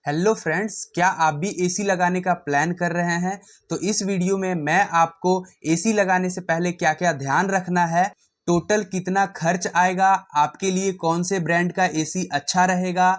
Hello friends, क्या आप भी एसी लगाने का प्लान कर रहे हैं? तो इस वीडियो में मैं आपको एसी लगाने से पहले क्या क्या ध्यान रखना है, टोटल कितना खर्च आएगा, आपके लिए कौन से ब्रांड का एसी अच्छा रहेगा,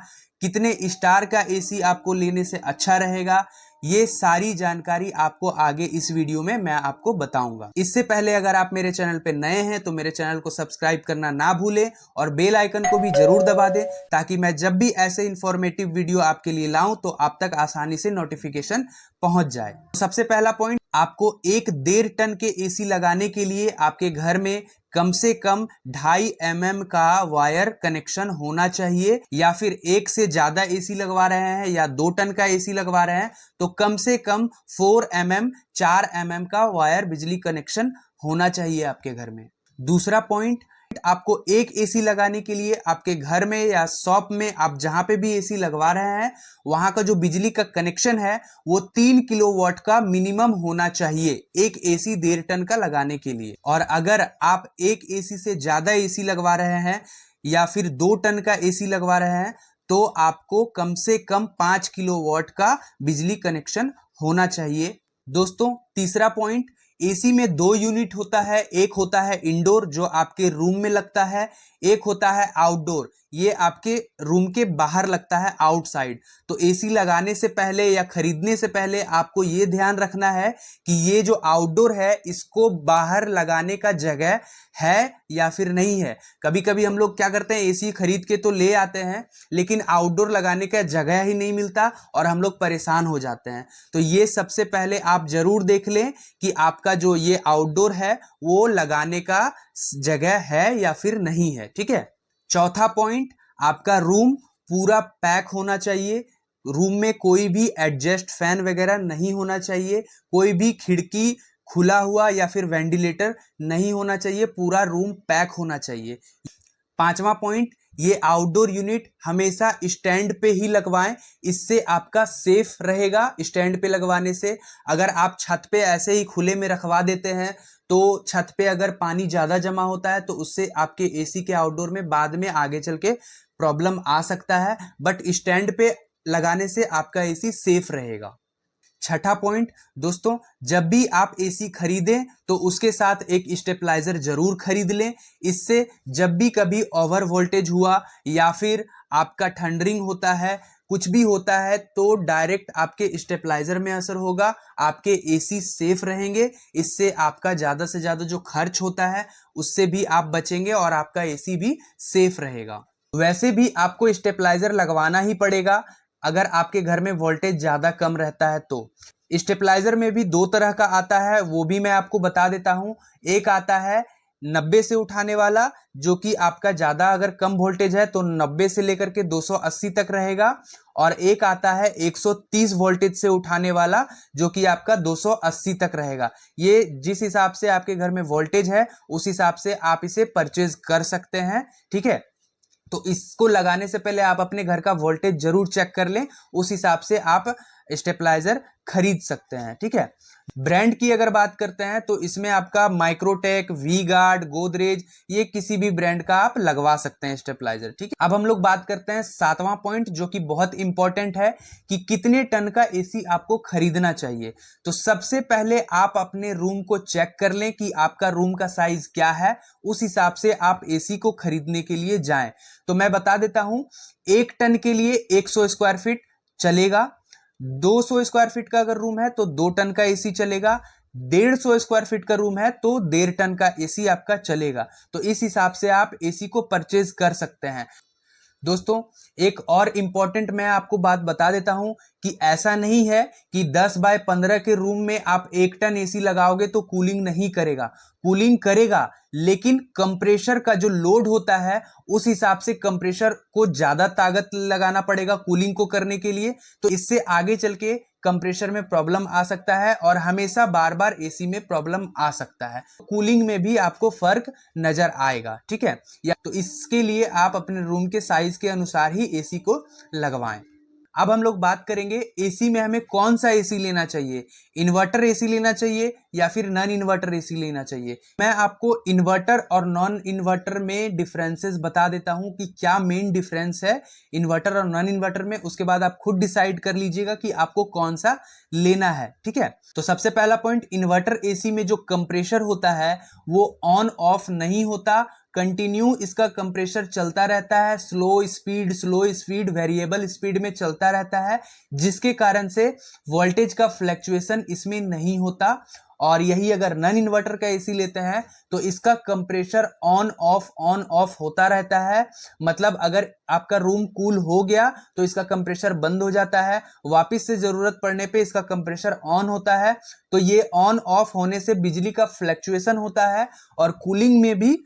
कितने स्टार का एसी आपको लेने से अच्छा रहेगा, ये सारी जानकारी आपको आगे इस वीडियो में मैं आपको बताऊंगा। इससे पहले अगर आप मेरे चैनल पे नए हैं तो मेरे चैनल को सब्सक्राइब करना ना भूलें और बेल आइकन को भी जरूर दबा दें ताकि मैं जब भी ऐसे इंफॉर्मेटिव वीडियो आपके लिए लाऊं तो आप तक आसानी से नोटिफिकेशन पहुंच जाए। सबसे पहला पॉइंट, आपको 1.5 टन के एसी लगाने के लिए आपके घर में कम से कम 2.5 mm का वायर कनेक्शन होना चाहिए, या फिर एक से ज्यादा एसी लगवा रहे हैं या 2 टन का एसी लगवा रहे हैं तो कम से कम 4 mm 4 mm का वायर बिजली कनेक्शन होना चाहिए आपके घर में। दूसरा पॉइंट, आपको एक एसी लगाने के लिए आपके घर में या शॉप में आप जहां पे भी एसी लगवा रहे हैं वहां का जो बिजली का कनेक्शन है वो 3 किलोवाट का मिनिमम होना चाहिए एक एसी 1.5 टन का लगाने के लिए। और अगर आप एक एसी से ज्यादा एसी लगवा रहे हैं या फिर 2 टन का एसी लगवा रहे हैं तो आपको कम से कम 5 किलोवाट का बिजली कनेक्शन होना चाहिए। दोस्तों, तीसरा पॉइंट, एसी में 2 यूनिट होता है, एक होता है इंडोर जो आपके रूम में लगता है, एक होता है आउटडोर, ये आपके रूम के बाहर लगता है, आउटसाइड। तो एसी लगाने से पहले या खरीदने से पहले आपको ये ध्यान रखना है कि ये जो आउटडोर है इसको बाहर लगाने का जगह है या फिर नहीं है। कभी कभी हम लोग क्या करते हैं, एसी खरीद के तो ले आते हैं लेकिन आउटडोर लगाने का जगह ही नहीं मिलता और हम लोग परेशान हो जाते हैं। तो ये सबसे पहले आप जरूर देख लें कि आपका जो ये आउटडोर है वो लगाने का जगह है या फिर नहीं है, ठीक है। चौथा पॉइंट, आपका रूम पूरा पैक होना चाहिए। रूम में कोई भी एडजस्ट फैन वगैरह नहीं होना चाहिए, कोई भी खिड़की खुला हुआ या फिर वेंटिलेटर नहीं होना चाहिए, पूरा रूम पैक होना चाहिए। पांचवा पॉइंट, ये आउटडोर यूनिट हमेशा स्टैंड पे ही लगवाएं, इससे आपका सेफ रहेगा। स्टैंड पे लगवाने से अगर आप छत पे ऐसे ही खुले में रखवा देते हैं तो छत पे अगर पानी ज्यादा जमा होता है तो उससे आपके एसी के आउटडोर में बाद में आगे चल के प्रॉब्लम आ सकता है, बट स्टैंड पे लगाने से आपका एसी सेफ रहेगा। छठा पॉइंट, दोस्तों, जब भी आप एसी खरीदें तो उसके साथ एक स्टेबलाइजर जरूर खरीद लें। इससे जब भी कभी ओवर वोल्टेज हुआ या फिर आपका थंडरिंग होता है, कुछ भी होता है तो डायरेक्ट आपके स्टेबलाइजर में असर होगा, आपके एसी सेफ रहेंगे। इससे आपका ज्यादा से ज्यादा जो खर्च होता है उससे भी आप बचेंगे और आपका एसी भी सेफ रहेगा। वैसे भी आपको स्टेबलाइजर लगवाना ही पड़ेगा अगर आपके घर में वोल्टेज ज्यादा कम रहता है तो। स्टेबलाइजर में भी 2 तरह का आता है, वो भी मैं आपको बता देता हूं। एक आता है 90 से उठाने वाला, जो कि आपका ज्यादा अगर कम वोल्टेज है तो 90 से लेकर के 280 तक रहेगा, और एक आता है 130 वोल्टेज से उठाने वाला जो कि आपका 280 तक रहेगा। ये जिस हिसाब से आपके घर में वोल्टेज है उस हिसाब से आप इसे परचेज कर सकते हैं, ठीक है। तो इसको लगाने से पहले आप अपने घर का वोल्टेज जरूर चेक कर लें, उस हिसाब से आप स्टेबलाइजर खरीद सकते हैं, ठीक है। ब्रांड की अगर बात करते हैं तो इसमें आपका माइक्रोटेक, वी गार्ड, गोदरेज, ये किसी भी ब्रांड का आप लगवा सकते हैं स्टेबलाइजर, ठीक है। अब हम लोग बात करते हैं 7वां पॉइंट जो कि बहुत इंपॉर्टेंट है कि कितने टन का एसी आपको खरीदना चाहिए। तो सबसे पहले आप अपने रूम को चेक कर लें कि आपका रूम का साइज क्या है, उस हिसाब से आप एसी को खरीदने के लिए जाएं। तो मैं बता देता हूं, 1 टन के लिए 100 स्क्वायर फीट चलेगा, 200 स्क्वायर फीट का अगर रूम है तो 2 टन का एसी चलेगा, 150 स्क्वायर फीट का रूम है तो 1.5 टन का एसी आपका चलेगा। तो इस हिसाब से आप एसी को परचेज कर सकते हैं। दोस्तों, एक और इंपॉर्टेंट मैं आपको बात बता देता हूं कि ऐसा नहीं है कि 10 बाय 15 के रूम में आप 1 टन एसी लगाओगे तो कूलिंग नहीं करेगा। कूलिंग करेगा, लेकिन कंप्रेशर का जो लोड होता है उस हिसाब से कंप्रेशर को ज्यादा ताकत लगाना पड़ेगा कूलिंग को करने के लिए। तो इससे आगे चल के कंप्रेशर में प्रॉब्लम आ सकता है और हमेशा बार बार एसी में प्रॉब्लम आ सकता है। कूलिंग में भी आपको फर्क नजर आएगा, ठीक है। या तो इसके लिए आप अपने रूम के साइज के अनुसार ही एसी को लगवाएं। अब हम लोग बात करेंगे एसी में हमें कौन सा एसी लेना चाहिए, इन्वर्टर एसी लेना चाहिए या फिर नॉन इन्वर्टर एसी लेना चाहिए। मैं आपको इन्वर्टर और नॉन इन्वर्टर में डिफरेंसेस बता देता हूं कि क्या मेन डिफरेंस है इन्वर्टर और नॉन इन्वर्टर में, उसके बाद आप खुद डिसाइड कर लीजिएगा कि आपको कौन सा लेना है, ठीक है। तो सबसे पहला पॉइंट, इन्वर्टर एसी में जो कंप्रेशर होता है वो ऑन ऑफ नहीं होता, कंटिन्यू इसका कंप्रेशर चलता रहता है, स्लो स्पीड वेरिएबल स्पीड में चलता रहता है, जिसके कारण से वोल्टेज का फ्लैक्चुएशन इसमें नहीं होता। और यही अगर नॉन इन्वर्टर का एसी लेते हैं तो इसका कंप्रेशर ऑन ऑफ होता रहता है। मतलब अगर आपका रूम कूल हो गया तो इसका कंप्रेशर बंद हो जाता है, वापस से जरूरत पड़ने पे इसका कंप्रेशर ऑन होता है। तो ये ऑन ऑफ होने से बिजली का फ्लैक्चुएशन होता है और कूलिंग में भी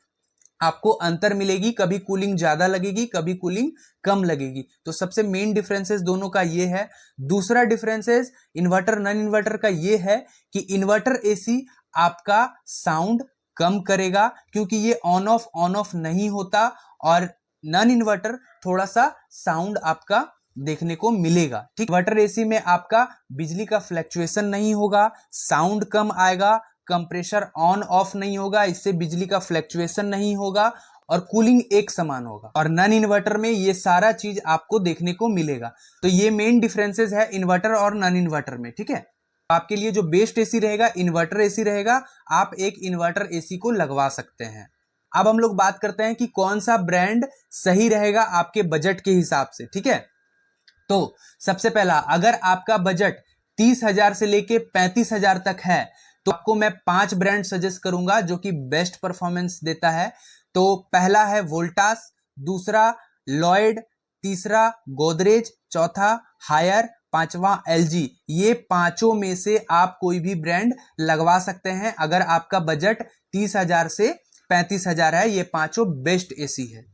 आपको अंतर मिलेगी, कभी कूलिंग ज्यादा लगेगी, कभी कूलिंग कम लगेगी। तो सबसे मेन डिफरेंसेस दोनों का ये है। दूसरा डिफरेंसेस इन्वर्टर नॉन इन्वर्टर का ये है कि इन्वर्टर एसी आपका साउंड कम करेगा क्योंकि ये ऑन ऑफ नहीं होता, और नॉन इन्वर्टर थोड़ा सा साउंड आपका देखने को मिलेगा, ठीक। इन्वर्टर एसी में आपका बिजली का फ्लैक्चुएशन नहीं होगा, साउंड कम आएगा, कंप्रेशर ऑन ऑफ नहीं होगा, इससे बिजली का फ्लैक्चुएशन नहीं होगा और कूलिंग एक समान होगा। और नॉन इन्वर्टर में ये सारा चीज आपको देखने को मिलेगा। तो ये मेन डिफरेंसेस है इन्वर्टर और नॉन इन्वर्टर में, ठीक है। आपके लिए जो बेस्ट एसी रहेगा इन्वर्टर एसी रहेगा, आप एक इन्वर्टर एसी को लगवा सकते हैं। अब हम लोग बात करते हैं कि कौन सा ब्रांड सही रहेगा आपके बजट के हिसाब से, ठीक है। तो सबसे पहला, अगर आपका बजट 30,000 से लेके 35,000 तक है तो आपको मैं 5 ब्रांड सजेस्ट करूंगा जो कि बेस्ट परफॉर्मेंस देता है। तो पहला है वोल्टास, दूसरा लॉयड, तीसरा गोदरेज, चौथा हायर, पांचवा एलजी। ये पांचों में से आप कोई भी ब्रांड लगवा सकते हैं अगर आपका बजट 30,000 से 35,000 है। ये पांचों बेस्ट एसी है।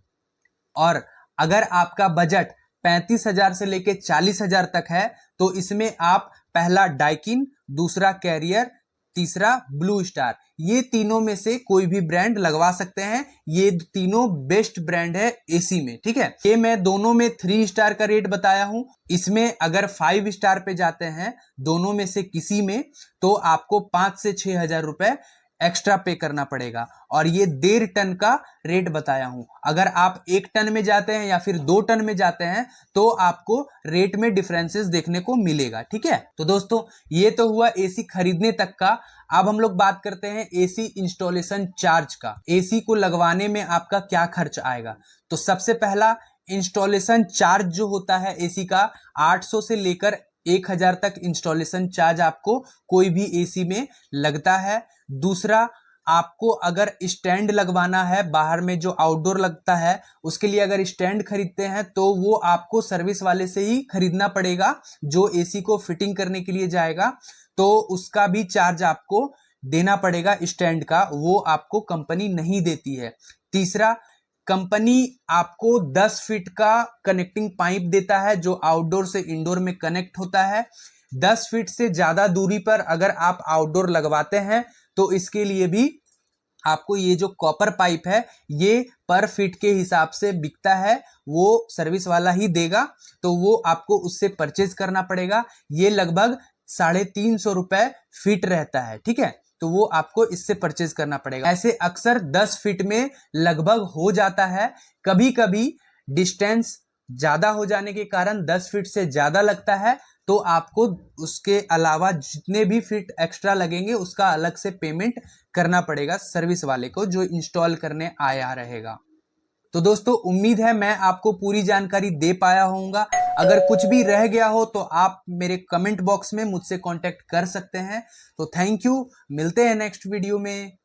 और अगर आपका बजट 35,000 से लेके 40,000 तक है तो इसमें आप पहला डाइकिन, दूसरा कैरियर, तीसरा ब्लू स्टार, ये तीनों में से कोई भी ब्रांड लगवा सकते हैं। ये तीनों बेस्ट ब्रांड है एसी में, ठीक है। ये मैं दोनों में 3 स्टार का रेट बताया हूं। इसमें अगर 5 स्टार पे जाते हैं दोनों में से किसी में तो आपको 5 से 6,000 रुपए एक्स्ट्रा पे करना पड़ेगा। और ये 1.5 टन का रेट बताया हूं। अगर आप 1 टन में जाते हैं या फिर 2 टन में जाते हैं तो आपको रेट में डिफरेंसेस देखने को मिलेगा, ठीक है। तो दोस्तों ये तो हुआ एसी खरीदने तक का। अब हम लोग बात करते हैं एसी इंस्टॉलेशन चार्ज का। एसी को लगवाने में आपका क्या खर्च आएगा। तो सबसे पहला इंस्टॉलेशन चार्ज जो होता है एसी का 800 से लेकर 1,000 तक इंस्टॉलेशन चार्ज आपको कोई भी एसी में लगता है। दूसरा, आपको अगर स्टैंड लगवाना है बाहर में जो आउटडोर लगता है उसके लिए अगर स्टैंड खरीदते हैं तो वो आपको सर्विस वाले से ही खरीदना पड़ेगा जो एसी को फिटिंग करने के लिए जाएगा। तो उसका भी चार्ज आपको देना पड़ेगा स्टैंड का, वो आपको कंपनी नहीं देती है। तीसरा, कंपनी आपको 10 फीट का कनेक्टिंग पाइप देता है जो आउटडोर से इंडोर में कनेक्ट होता है। 10 फीट से ज्यादा दूरी पर अगर आप आउटडोर लगवाते हैं तो इसके लिए भी आपको ये जो कॉपर पाइप है ये पर फीट के हिसाब से बिकता है, वो सर्विस वाला ही देगा। तो वो आपको उससे परचेज करना पड़ेगा। ये लगभग 350 रुपए फीट रहता है, ठीक है। तो वो आपको इससे परचेज करना पड़ेगा। ऐसे अक्सर 10 फीट में लगभग हो जाता है। कभी कभी डिस्टेंस ज्यादा हो जाने के कारण 10 फीट से ज्यादा लगता है तो आपको उसके अलावा जितने भी फीट एक्स्ट्रा लगेंगे उसका अलग से पेमेंट करना पड़ेगा सर्विस वाले को जो इंस्टॉल करने आया रहेगा। तो दोस्तों उम्मीद है मैं आपको पूरी जानकारी दे पाया होऊंगा। अगर कुछ भी रह गया हो तो आप मेरे कमेंट बॉक्स में मुझसे कांटेक्ट कर सकते हैं। तो थैंक यू, मिलते हैं नेक्स्ट वीडियो में।